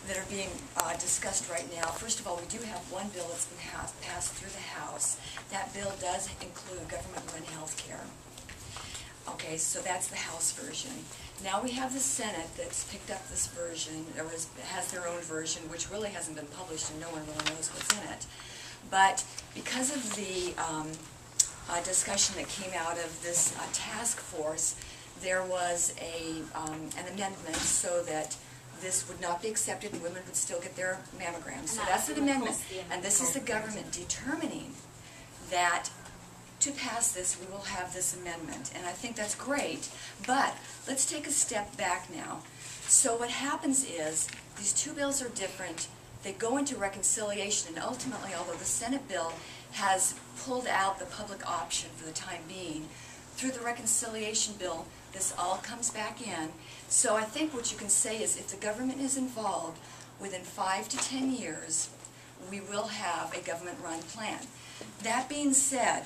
that are being discussed right now. First of all, we do have one bill that's been passed through the House. That bill does include government-run health care. Okay, so that's the House version. Now we have the Senate that's picked up this version, or has their own version, which really hasn't been published and no one really knows what's in it. But because of the discussion that came out of this task force, there was an amendment so that this would not be accepted and women would still get their mammograms. So that's an amendment. And this is the government determining that to pass this, we will have this amendment. And I think that's great. But let's take a step back now. So what happens is these two bills are different. They go into reconciliation, and ultimately, although the Senate bill has pulled out the public option for the time being, through the reconciliation bill, this all comes back in. So I think what you can say is if the government is involved, within 5 to 10 years, we will have a government-run plan. That being said,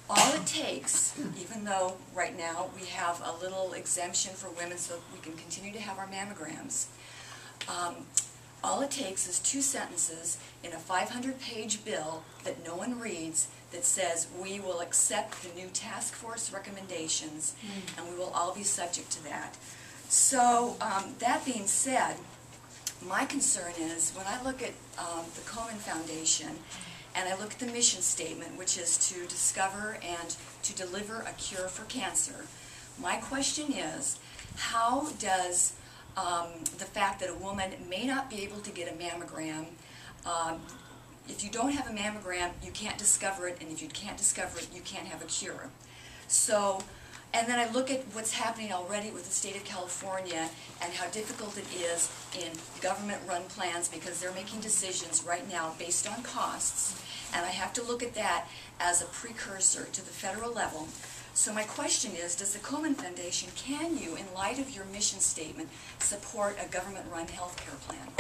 all it takes, even though right now we have a little exemption for women so we can continue to have our mammograms, all it takes is 2 sentences in a 500-page bill that no one reads that says we will accept the new task force recommendations and we will all be subject to that. So that being said, my concern is when I look at the Komen Foundation and I look at the mission statement, which is to discover and to deliver a cure for cancer, my question is, how does the fact that a woman may not be able to get a mammogram, if you don't have a mammogram, you can't discover it, and if you can't discover it, you can't have a cure. So, and then I look at what's happening already with the state of California and how difficult it is in government-run plans because they're making decisions right now based on costs, and I have to look at that as a precursor to the federal level. So my question is, does the Komen Foundation, can you, in light of your mission statement, support a government-run health care plan?